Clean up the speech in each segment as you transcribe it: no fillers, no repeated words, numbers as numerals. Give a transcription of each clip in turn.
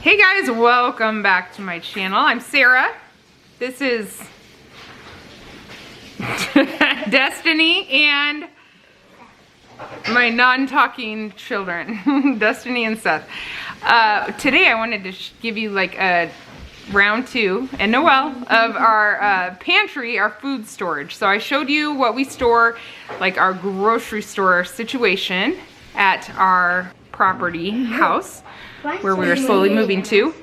Hey guys, welcome back to my channel. I'm Sarah. This is Destiny and my non-talking children, Destiny and Seth. Today I wanted to give you like a round two, and Noelle, of our pantry, our food storage. So I showed you what we store, like our grocery store situation at our property house where we are slowly moving to.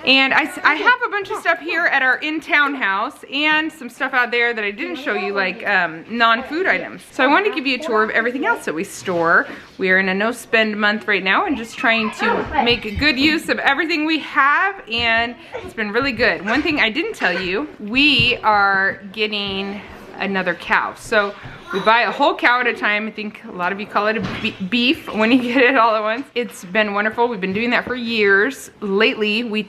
And I have a bunch of stuff here at our in-town house and some stuff out there that I didn't show you, like non-food items. So I wanted to give you a tour of everything else that we store. We are in a no-spend month right now and just trying to make good use of everything we have, and it's been really good. One thing I didn't tell you, we are getting another cow. So we buy a whole cow at a time. I think a lot of you call it a beef when you get it all at once. It's been wonderful. We've been doing that for years. Lately, we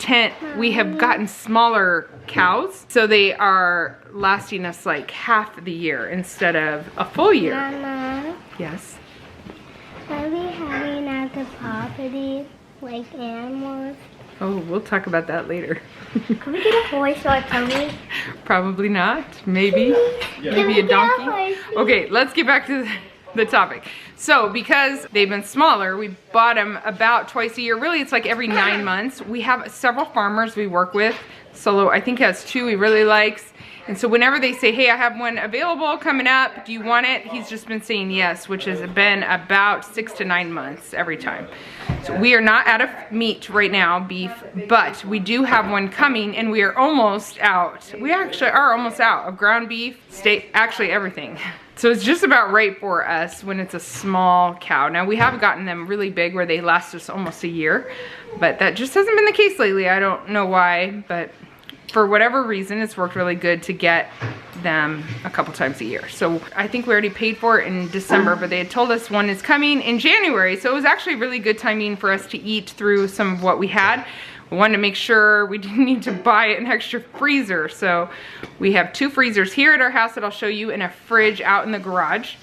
have gotten smaller cows, so they are lasting us like half the year instead of a full year. Mama, Yes. are we having at the property like animals? Oh, we'll talk about that later. Can we get a horse or a pony? Probably not. Maybe. Maybe a donkey. Okay, let's get back to the topic. So, because they've been smaller, we bought them about twice a year. Really, it's like every 9 months. We have several farmers we work with. Solo, I think, has two he really likes. And so whenever they say, hey, I have one available coming up, do you want it? He's just been saying yes, which has been about 6 to 9 months every time. So we are not out of meat right now, beef, but we do have one coming, and we are almost out. We actually are almost out of ground beef, steak, actually everything. So it's just about right for us when it's a small cow. Now we have gotten them really big where they last us almost a year, but that just hasn't been the case lately. I don't know why, but for whatever reason, it's worked really good to get them a couple times a year. So I think we already paid for it in December, but they had told us one is coming in January. So it was actually really good timing for us to eat through some of what we had. We wanted to make sure we didn't need to buy an extra freezer. So we have 2 freezers here at our house that I'll show you, and a fridge out in the garage,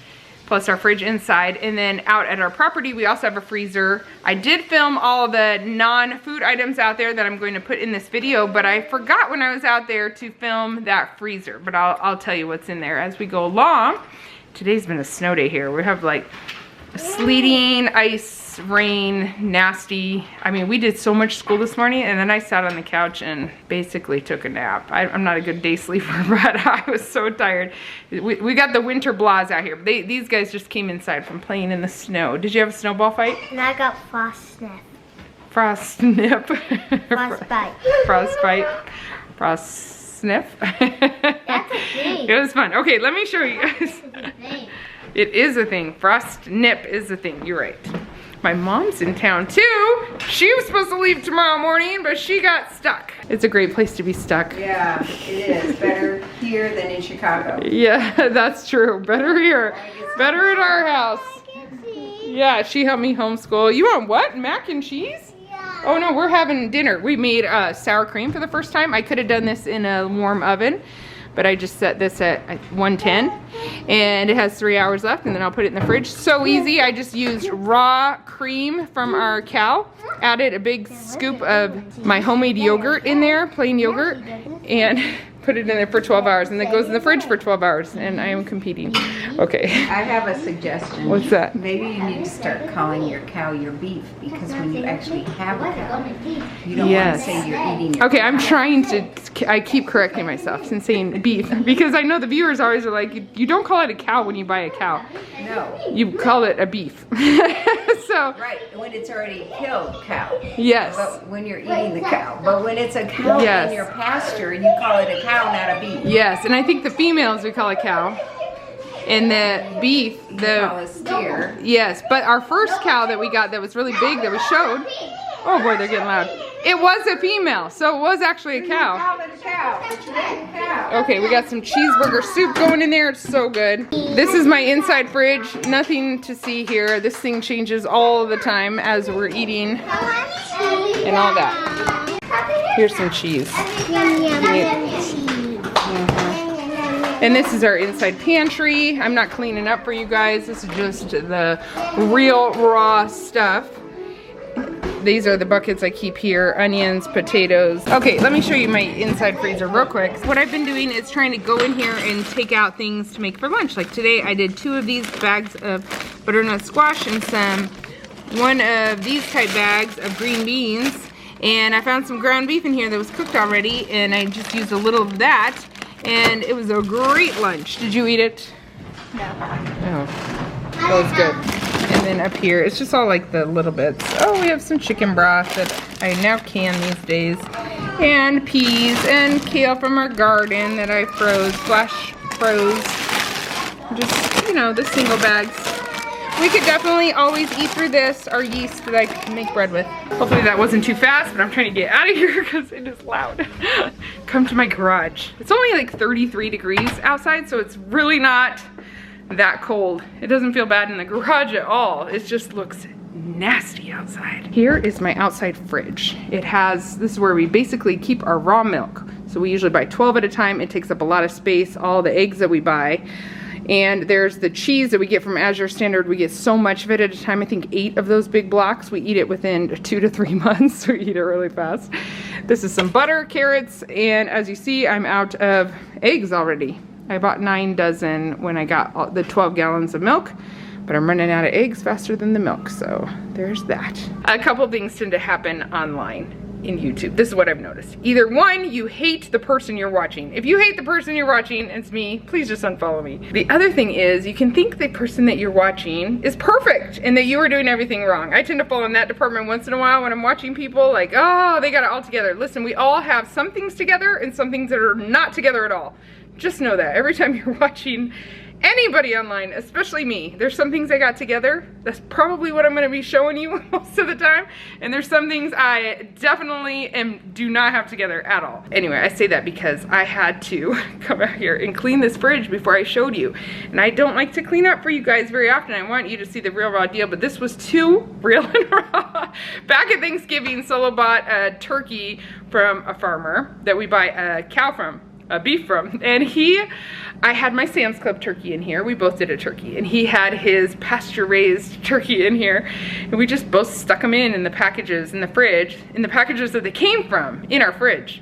plus our fridge inside. And then out at our property, we also have a freezer. I did film all the non-food items out there that I'm going to put in this video, but I forgot when I was out there to film that freezer. But I'll tell you what's in there as we go along. Today's been a snow day here. We have like sleeting, ice, rain, nasty. I mean, we did so much school this morning, and then I sat on the couch and basically took a nap. I'm not a good day sleeper, but I was so tired. We got the winter blahs out here. These guys just came inside from playing in the snow. Did you have a snowball fight? And I got frost snip. Frost snip. Frostbite. Frostbite. Frost sniff. That's a thing. It was fun. Okay, let me show you guys. It is a thing. Frost nip is a thing. You're right. My mom's in town too. She was supposed to leave tomorrow morning, but she got stuck. It's a great place to be stuck. Yeah, it is. Better here than in Chicago. Yeah, that's true. Better here. Better at our house. Yeah, she helped me homeschool. You want what? Mac and cheese? Yeah. Oh no, we're having dinner. We made sour cream for the first time. I could have done this in a warm oven, but I just set this at 110, and it has 3 hours left, and then I'll put it in the fridge. So easy. I just used raw cream from our cow, added a big scoop of my homemade yogurt in there, plain yogurt, and put it in there for 12 hours, and then it goes in the fridge for 12 hours, and I am competing. Okay. I have a suggestion. What's that? Maybe you need to start calling your cow your beef, because when you actually have a cow, you don't want to say you're eating your Okay, cow. I'm trying to, I keep correcting myself and saying beef, because I know the viewers always are like, you don't call it a cow when you buy a cow. No. You call it a beef. So, Right, when it's already killed cow. yes. But when you're eating the cow. But when it's a cow Yes. in your pasture, you call it a cow, not a beef. Yes, and I think the females we call a cow. And the beef, You call a steer. yes, but our first cow that we got that was really big that we showed, oh boy, they're getting loud. It was a female, so it was actually a cow. Call it a cow, but you ain't a cow. Okay, we got some cheeseburger soup going in there. It's so good. This is my inside fridge. Nothing to see here. This thing changes all the time as we're eating and all that. Here's some cheese. And this is our inside pantry. I'm not cleaning up for you guys. This is just the real raw stuff. these are the buckets I keep here, onions, potatoes. Okay, let me show you my inside freezer real quick. What I've been doing is trying to go in here and take out things to make for lunch. Like today I did 2 of these bags of butternut squash and one of these type bags of green beans. And I found some ground beef in here that was cooked already, and I just used a little of that, and it was a great lunch. Did you eat it? No. Oh, that was good. And then up here, it's just all like the little bits. Oh, we have some chicken broth that I now can these days. And peas and kale from our garden that I flash froze. Just, you know, the single bags. We could definitely always eat through this, our yeast that I can make bread with. Hopefully that wasn't too fast, but I'm trying to get out of here because it is loud. Come to my garage. It's only like 33 degrees outside, so it's really not that cold. It doesn't feel bad in the garage at all. It just looks nasty outside. Here is my outside fridge. It has, this is where we basically keep our raw milk. So we usually buy 12 at a time. It takes up a lot of space, all the eggs that we buy. And there's the cheese that we get from Azure Standard. We get so much of it at a time. I think 8 of those big blocks. We eat it within 2 to 3 months. We eat it really fast. This is some butter, carrots, and as you see, I'm out of eggs already. I bought 9 dozen when I got the 12 gallons of milk, but I'm running out of eggs faster than the milk, so there's that. A couple things tend to happen online in YouTube. This is what I've noticed. Either one, you hate the person you're watching. If you hate the person you're watching, it's me, please just unfollow me. The other thing is, you can think the person that you're watching is perfect and that you are doing everything wrong. I tend to fall in that department once in a while when I'm watching people like, oh, they got it all together. Listen, we all have some things together and some things that are not together at all. Just know that every time you're watching anybody online, especially me, there's some things I got together. That's probably what I'm gonna be showing you most of the time. And there's some things I definitely do not have together at all. Anyway, I say that because I had to come out here and clean this fridge before I showed you. And I don't like to clean up for you guys very often. I want you to see the real raw deal, but this was too real and raw. Back at Thanksgiving, Solo bought a turkey from a farmer that we buy a beef from, and I had my Sam's Club turkey in here. We both did a turkey, and he had his pasture-raised turkey in here, and we just both stuck them in the packages in the fridge, in the packages that they came from, in our fridge.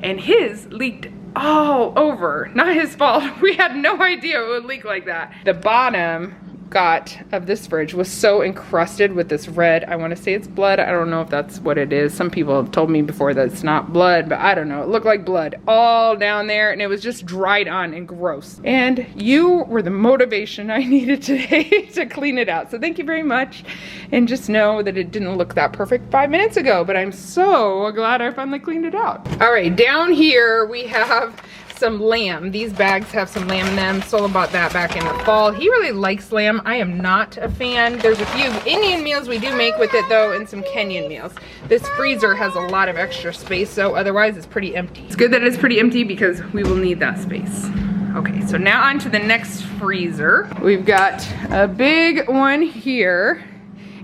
And his leaked all over. Not his fault. We had no idea it would leak like that. The bottom of this fridge was so encrusted with this red, I want to say it's blood. I don't know if that's what it is. Some people have told me before that it's not blood, but I don't know. It looked like blood all down there, and it was just dried on and gross. And you were the motivation I needed today to clean it out. So thank you very much. And just know that it didn't look that perfect 5 minutes ago, but I'm so glad I finally cleaned it out. All right, down here we have some lamb. These bags have some lamb in them. Solo bought that back in the fall. He really likes lamb. I am not a fan. There's a few Indian meals we do make with it though, and some Kenyan meals. This freezer has a lot of extra space, so otherwise it's pretty empty. It's good that it's pretty empty because we will need that space. Okay, so now on to the next freezer. We've got a big one here.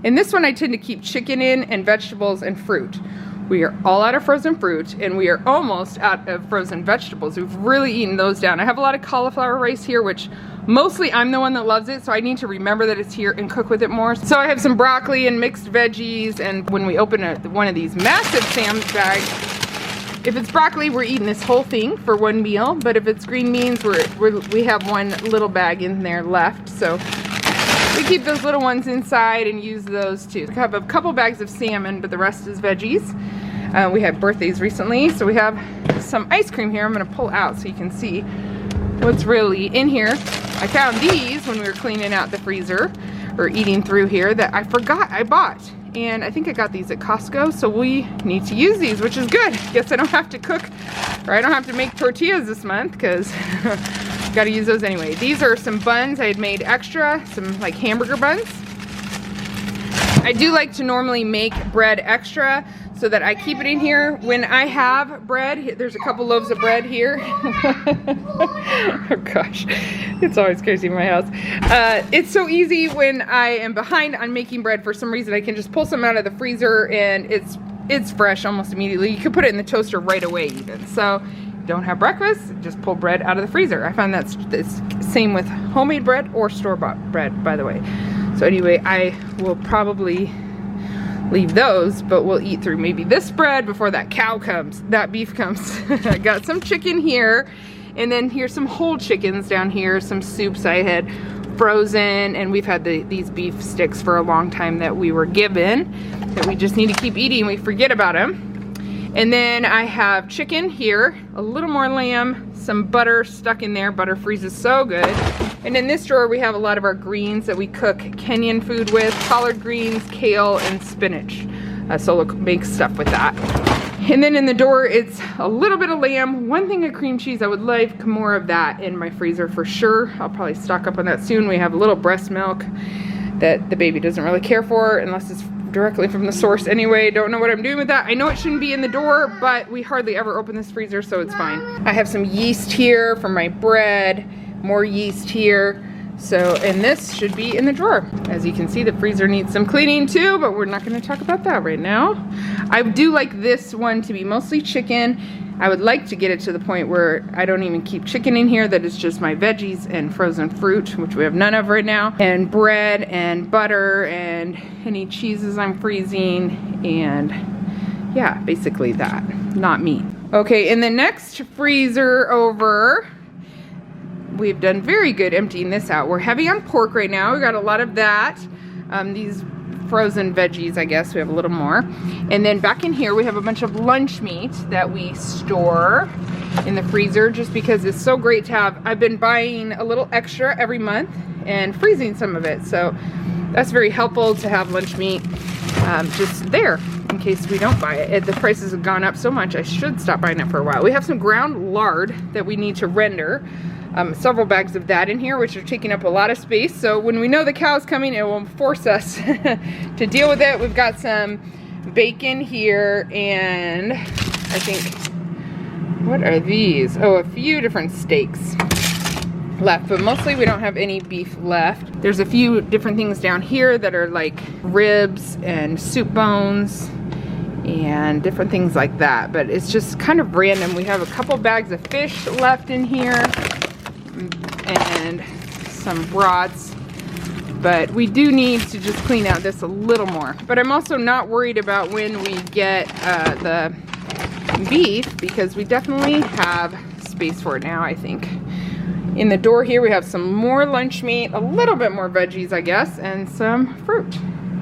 In this one I tend to keep chicken in and vegetables and fruit. We are all out of frozen fruit, and we are almost out of frozen vegetables. We've really eaten those down. I have a lot of cauliflower rice here, which mostly I'm the one that loves it, so I need to remember that it's here and cook with it more. So I have some broccoli and mixed veggies, and when we open one of these massive Sam's bags, if it's broccoli, we're eating this whole thing for one meal, but if it's green beans, we have one little bag in there left, so we keep those little ones inside and use those too. I have a couple bags of salmon, but the rest is veggies. We had birthdays recently, so we have some ice cream here. I'm gonna pull out so you can see what's really in here. I found these when we were cleaning out the freezer, or eating through here, that I forgot I bought. And I think I got these at Costco, so we need to use these, which is good. Guess I don't have to cook, or I don't have to make tortillas this month, because gotta use those anyway. These are some buns I had made extra, some like hamburger buns. I do like to normally make bread extra so that I keep it in here when I have bread. There's a couple loaves of bread here. Oh gosh, it's always crazy in my house. It's so easy when I am behind on making bread. For some reason I can just pull some out of the freezer and it's fresh almost immediately. You could put it in the toaster right away even. So don't have breakfast, just pull bread out of the freezer. I find that's the same with homemade bread or store-bought bread, by the way. So anyway, I will probably leave those, but we'll eat through maybe this bread before that beef comes. I got some chicken here, and then here's some whole chickens down here, some soups I had frozen, and we've had these beef sticks for a long time that we were given, that we just need to keep eating. We forget about them. And then I have chicken here, a little more lamb, some butter stuck in there. Butter freezes so good. And in this drawer we have a lot of our greens that we cook Kenyan food with, collard greens, kale, and spinach. Solo makes stuff with that. And then in the door it's a little bit of lamb, one thing of cream cheese. I would like more of that in my freezer for sure. I'll probably stock up on that soon. We have a little breast milk that the baby doesn't really care for unless it's directly from the source anyway. Don't know what I'm doing with that. I know it shouldn't be in the door, but we hardly ever open this freezer, so it's fine. I have some yeast here for my bread, more yeast here. So, and this should be in the drawer. As you can see, the freezer needs some cleaning too, but we're not gonna talk about that right now. I do like this one to be mostly chicken. I would like to get it to the point where I don't even keep chicken in here, that it's just my veggies and frozen fruit, which we have none of right now, and bread and butter and any cheeses I'm freezing, and yeah, basically that, not meat. Okay, in the next freezer over, we've done very good emptying this out. We're heavy on pork right now. We got a lot of that. These frozen veggies, I guess we have a little more. And then back in here we have a bunch of lunch meat that we store in the freezer just because it's so great to have. I've been buying a little extra every month and freezing some of it. So that's very helpful to have lunch meat just there in case we don't buy it. The prices have gone up so much, I should stop buying it for a while. We have some ground lard that we need to render. Several bags of that in here, which are taking up a lot of space. So when we know the cow's coming, it will force us to deal with it. We've got some bacon here, and I think, what are these? Oh, a few different steaks left, but mostly we don't have any beef left. There's a few different things down here that are like ribs and soup bones and different things like that, but it's just kind of random. We have a couple bags of fish left in here and some brats, but we do need to just clean out this a little more. But I'm also not worried about when we get the beef, because we definitely have space for it now, I think. In the door here we have some more lunch meat, a little bit more veggies, I guess, and some fruit.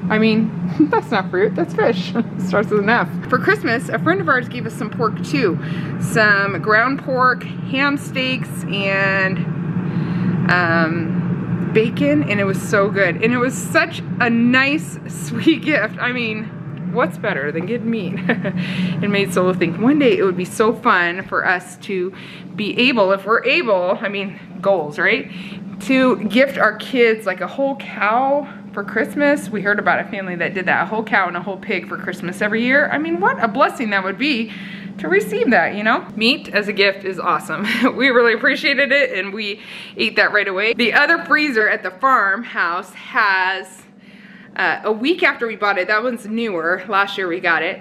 I mean, that's not fruit, that's fish. It starts with an F. For Christmas, a friend of ours gave us some pork too. Some ground pork, ham steaks, and bacon, and it was so good. And it was such a nice, sweet gift. I mean, what's better than getting meat? It made Solo think one day it would be so fun for us to be able, if we're able, I mean, goals, right? To gift our kids like a whole cow for Christmas. We heard about a family that did that, a whole cow and a whole pig for Christmas every year. I mean, what a blessing that would be to receive that, you know? Meat as a gift is awesome. We really appreciated it, and we ate that right away. The other freezer at the farmhouse has, a week after we bought it, that one's newer, last year we got it,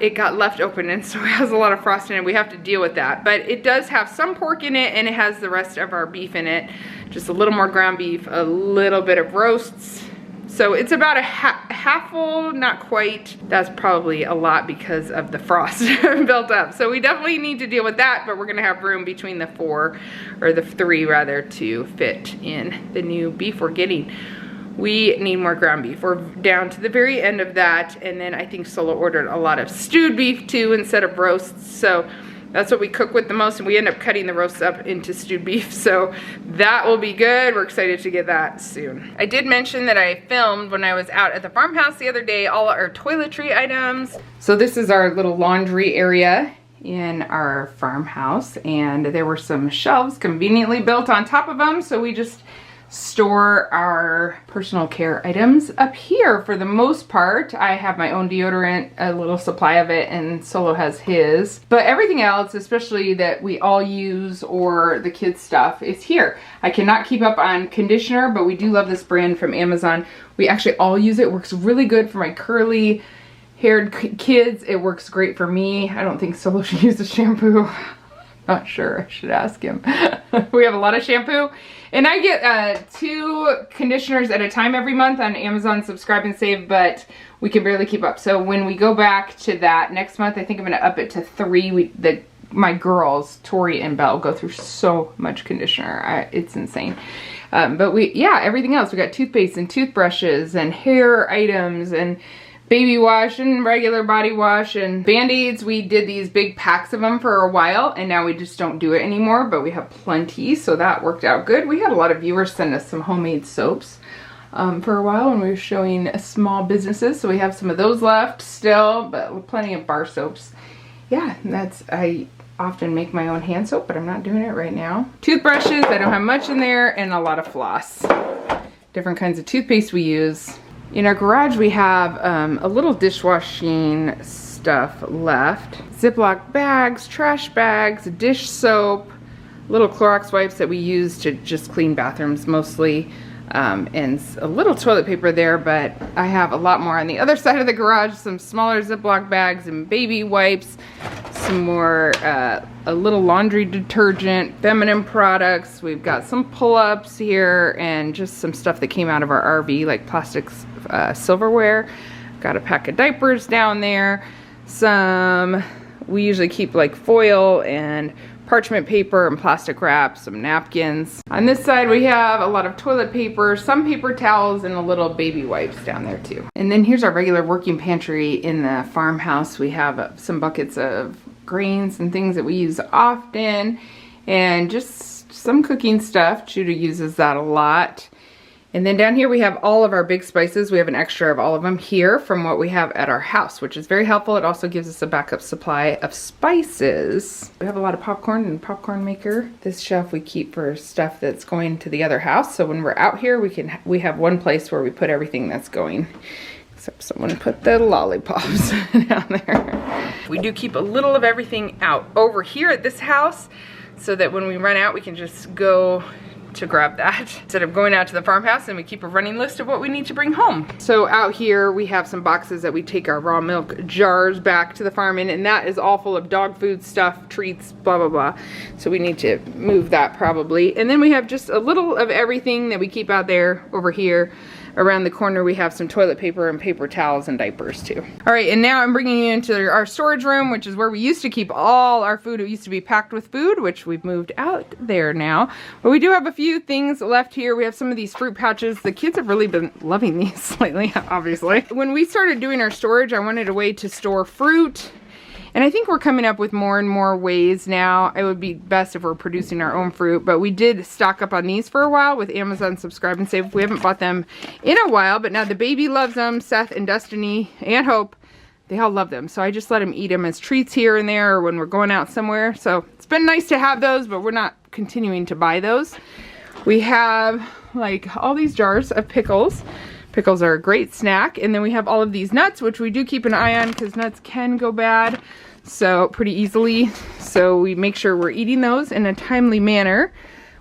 it got left open, and so it has a lot of frost in it. We have to deal with that, but it does have some pork in it, and it has the rest of our beef in it. Just a little more ground beef, a little bit of roasts. So it's about a half full, not quite. That's probably a lot because of the frost built up. So we definitely need to deal with that, but we're gonna have room between the 3 rather, to fit in the new beef we're getting. We need more ground beef. We're down to the very end of that, and then I think Solo ordered a lot of stewed beef too instead of roasts. So that's what we cook with the most, and we end up cutting the roasts up into stewed beef, so that will be good. We're excited to get that soon. I did mention that I filmed when I was out at the farmhouse the other day all our toiletry items. So this is our little laundry area in our farmhouse, and there were some shelves conveniently built on top of them, so we just store our personal care items up here for the most part. I have my own deodorant, a little supply of it, and Solo has his. But everything else, especially that we all use or the kids' stuff, is here. I cannot keep up on conditioner, but we do love this brand from Amazon. We actually all use it. It works really good for my curly haired kids. It works great for me. I don't think Solo should use the shampoo. not sure. I should ask him. We have a lot of shampoo. And I get 2 conditioners at a time every month on Amazon Subscribe and Save, but we can barely keep up. So when we go back to that next month, I think I'm gonna up it to 3. My girls, Tori and Belle, go through so much conditioner. It's insane. But everything else. We got toothpaste and toothbrushes and hair items and baby wash and regular body wash and Band-Aids. We did these big packs of them for a while, and now we just don't do it anymore, but we have plenty, so that worked out good. We had a lot of viewers send us some homemade soaps for a while when we were showing small businesses, so we have some of those left still, but plenty of bar soaps. Yeah, I often make my own hand soap, but I'm not doing it right now. Toothbrushes, I don't have much in there, and a lot of floss. Different kinds of toothpaste we use. In our garage, we have a little dishwashing stuff left. Ziploc bags, trash bags, dish soap, little Clorox wipes that we use to just clean bathrooms mostly, and a little toilet paper there, but I have a lot more on the other side of the garage, some smaller Ziploc bags and baby wipes, some more, a little laundry detergent, feminine products. We've got some pull-ups here and just some stuff that came out of our RV, like plastic silverware. Got a pack of diapers down there. We usually keep like foil and parchment paper and plastic wrap, some napkins. On this side we have a lot of toilet paper, some paper towels, and a little baby wipes down there too. And then here's our regular working pantry in the farmhouse. We have some buckets of grains and things that we use often, and just some cooking stuff. Judah uses that a lot. And then down here we have all of our big spices. We have an extra of all of them here from what we have at our house, which is very helpful. It also gives us a backup supply of spices. We have a lot of popcorn and popcorn maker. This shelf we keep for stuff that's going to the other house. So when we're out here, we have one place where we put everything that's going. Except someone put the lollipops down there. We do keep a little of everything out over here at this house so that when we run out, we can just go to grab that instead of going out to the farmhouse, and we keep a running list of what we need to bring home. So out here we have some boxes that we take our raw milk jars back to the farm in, and that is all full of dog food stuff, treats, blah blah blah. So we need to move that probably. And then we have just a little of everything that we keep out there over here. Around the corner we have some toilet paper and paper towels and diapers too. All right, and now I'm bringing you into our storage room, which is where we used to keep all our food. It used to be packed with food, which we've moved out there now. But we do have a few things left here. We have some of these fruit pouches. The kids have really been loving these lately, obviously. When we started doing our storage, I wanted a way to store fruit. And I think we're coming up with more and more ways now. It would be best if we're producing our own fruit, but we did stock up on these for a while with Amazon Subscribe and Save. We haven't bought them in a while, but now the baby loves them. Seth and Destiny and Hope, they all love them. So I just let them eat them as treats here and there or when we're going out somewhere. So it's been nice to have those, but we're not continuing to buy those. We have like all these jars of pickles. Pickles are a great snack. And then we have all of these nuts, which we do keep an eye on because nuts can go bad so pretty easily. So we make sure we're eating those in a timely manner.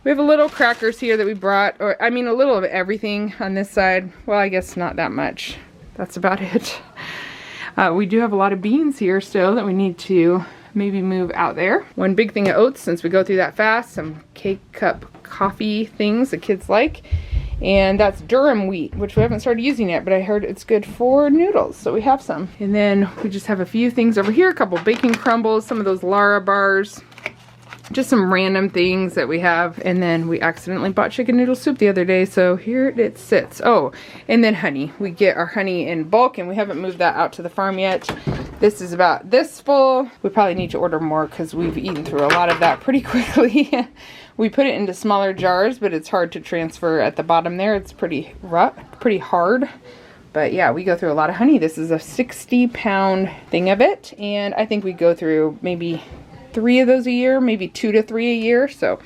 We have a little crackers here that we brought, or I mean a little of everything on this side. Well, I guess not that much. That's about it. We do have a lot of beans here still that we need to maybe move out there. One big thing of oats since we go through that fast. Some K-cup coffee things the kids like. And that's durum wheat, which we haven't started using yet, but I heard it's good for noodles, so we have some. And then we just have a few things over here, a couple bacon crumbles, some of those Lara bars, just some random things that we have. And then we accidentally bought chicken noodle soup the other day, so here it sits. Oh, and then honey. We get our honey in bulk, and we haven't moved that out to the farm yet. This is about this full. We probably need to order more because we've eaten through a lot of that pretty quickly. We put it into smaller jars, but it's hard to transfer at the bottom there. It's pretty rough, pretty hard. But yeah, we go through a lot of honey. This is a 60-pound thing of it. And I think we go through maybe 3 of those a year, maybe 2 to 3 a year. So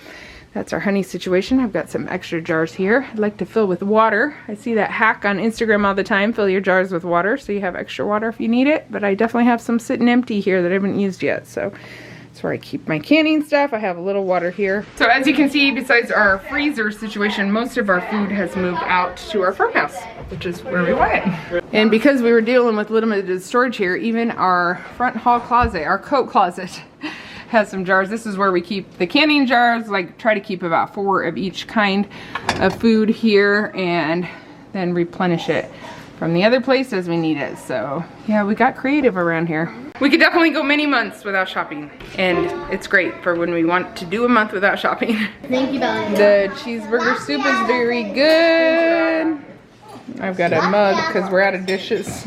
that's our honey situation. I've got some extra jars here. I'd like to fill with water. I see that hack on Instagram all the time. Fill your jars with water so you have extra water if you need it. But I definitely have some sitting empty here that I haven't used yet. So that's where I keep my canning stuff. I have a little water here. So as you can see, besides our freezer situation, most of our food has moved out to our farmhouse, which is where we want it. And because we were dealing with limited storage here, even our front hall closet, our coat closet, has some jars. This is where we keep the canning jars, like try to keep about 4 of each kind of food here and then replenish it from the other place as we need it. So yeah, we got creative around here. We could definitely go many months without shopping, and it's great for when we want to do a month without shopping. Thank you, Belle. The cheeseburger soup is very good. I've got a mug because we're out of dishes.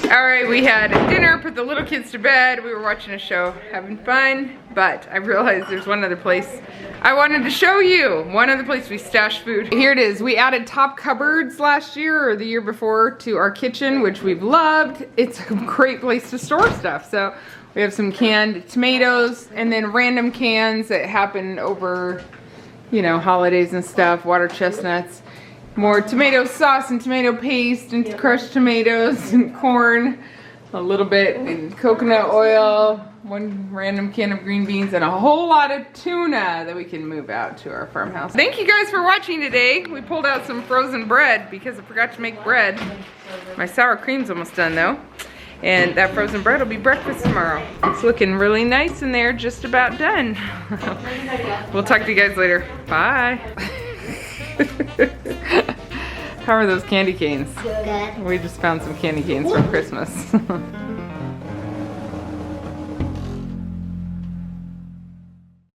Alright, we had dinner, put the little kids to bed. We were watching a show, having fun, but I realized there's one other place I wanted to show you. One other place we stashed food. Here it is. We added top cupboards last year or the year before to our kitchen, which we've loved. It's a great place to store stuff. So we have some canned tomatoes and then random cans that happen over, you know, holidays and stuff, water chestnuts. More tomato sauce and tomato paste and crushed tomatoes and corn, a little bit and coconut oil, 1 random can of green beans, and a whole lot of tuna that we can move out to our farmhouse. Thank you guys for watching today. We pulled out some frozen bread because I forgot to make bread. My sour cream's almost done though. And that frozen bread will be breakfast tomorrow. It's looking really nice in there, just about done. We'll talk to you guys later. Bye. How are those candy canes? Good. We just found some candy canes from Christmas.